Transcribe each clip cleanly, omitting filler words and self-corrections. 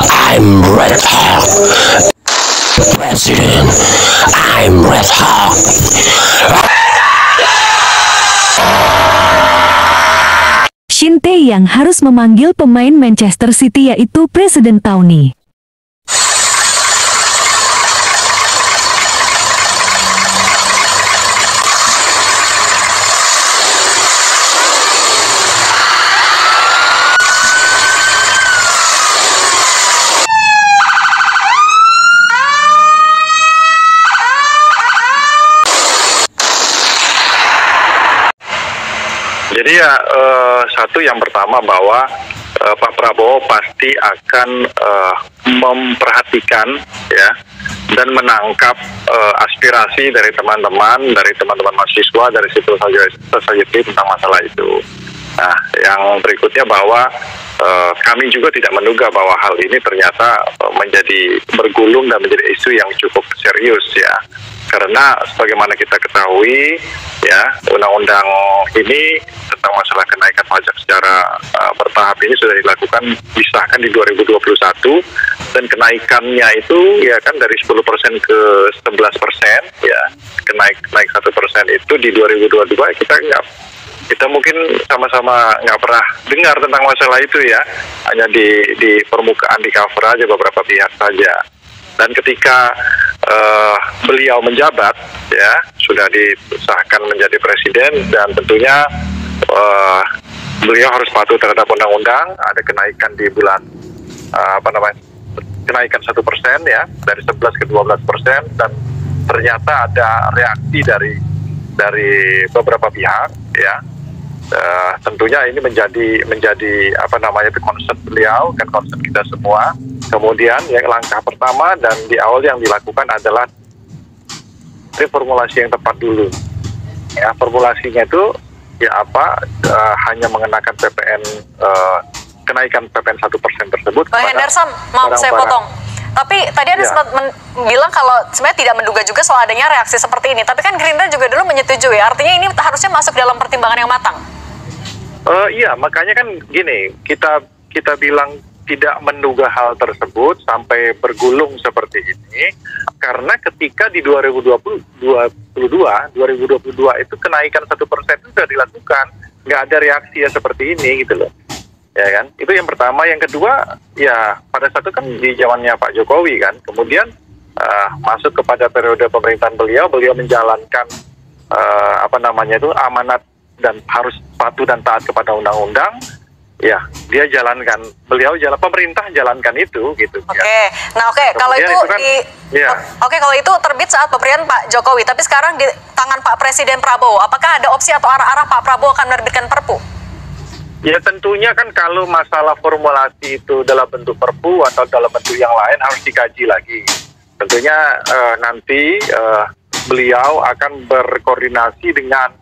I'm Red Hawk. President, I'm Red Hawk. Shin Tae-yang harus memanggil pemain Manchester City yaitu Presiden Tony. Jadi ya satu yang pertama bahwa Pak Prabowo pasti akan memperhatikan ya dan menangkap aspirasi dari teman-teman mahasiswa dari civil society tentang masalah itu. Nah, yang berikutnya bahwa kami juga tidak menduga bahwa hal ini ternyata menjadi bergulung dan menjadi isu yang cukup serius ya. Karena sebagaimana kita ketahui ya, undang-undang ini tentang masalah kenaikan pajak secara bertahap ini sudah dilakukan, disahkan di 2021 dan kenaikannya itu ya kan dari 10% ke 11% ya, naik 1% itu di 2022 kita mungkin sama-sama nggak pernah dengar tentang masalah itu ya, hanya di permukaan, di cover aja beberapa pihak saja. Dan ketika beliau menjabat ya, sudah disahkan menjadi presiden dan tentunya beliau harus patuh terhadap undang-undang. Ada kenaikan di bulan kenaikan 1% ya, dari 11 ke 12%, dan ternyata ada reaksi dari beberapa pihak ya. Tentunya ini menjadi concern beliau dan concern kita semua. Kemudian yang langkah pertama dan di awal yang dilakukan adalah reformulasi yang tepat dulu. Ya, formulasinya itu ya hanya mengenakan kenaikan PPN 1% tersebut. Bang Henderson, maaf saya potong. Tapi tadi Anda sempat bilang kalau sebenarnya tidak menduga juga soal adanya reaksi seperti ini. Tapi kan Gerindra juga dulu menyetujui. Artinya ini harusnya masuk dalam pertimbangan yang matang. Iya, makanya kan gini, kita bilang tidak menduga hal tersebut sampai bergulung seperti ini, karena ketika di 2022 itu kenaikan 1% itu sudah dilakukan, nggak ada reaksi ya seperti ini gitu loh, ya kan? Itu yang pertama. Yang kedua, ya pada saat itu kan di zamannya Pak Jokowi kan, kemudian masuk kepada periode pemerintahan beliau menjalankan amanat dan harus patuh dan taat kepada undang-undang. Ya, pemerintah jalankan itu gitu. Oke. Ya. Nah, kalau itu kan, kalau itu terbit saat pemerintahan Pak Jokowi, tapi sekarang di tangan Pak Presiden Prabowo, apakah ada opsi atau arah-arah Pak Prabowo akan menerbitkan Perpu? Ya, tentunya kan kalau masalah formulasi itu dalam bentuk Perpu atau dalam bentuk yang lain harus dikaji lagi. Tentunya nanti beliau akan berkoordinasi dengan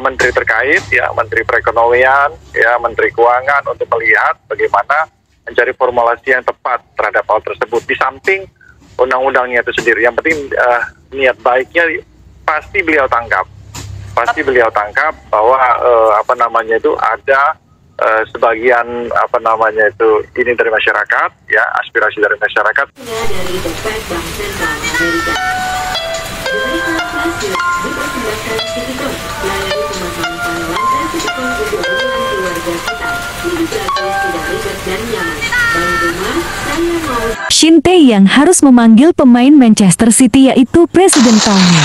menteri terkait ya, Menteri Perekonomian ya, Menteri Keuangan, untuk melihat bagaimana mencari formulasi yang tepat terhadap hal tersebut. Di samping undang-undangnya itu sendiri, yang penting niat baiknya pasti beliau tangkap bahwa ada sebagian ini dari masyarakat ya, aspirasi dari masyarakat. Dari The Fed Bank Sentral Amerika. Dipersembahkan Citicorp, layani pemasangan panelan dan Citicorp untuk hubungan keluarga kita. Hidup gratis, tidak ribet dan nyaman. Bangun rumah, saya mau. Shin Tae-yang harus memanggil pemain Manchester City yaitu Presiden Tony.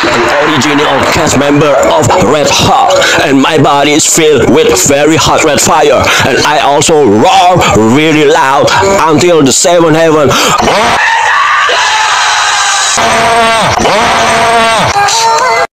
An original cast member of Red Hawk, and my body is filled with very hot red fire, and I also roar really loud until the seventh heaven.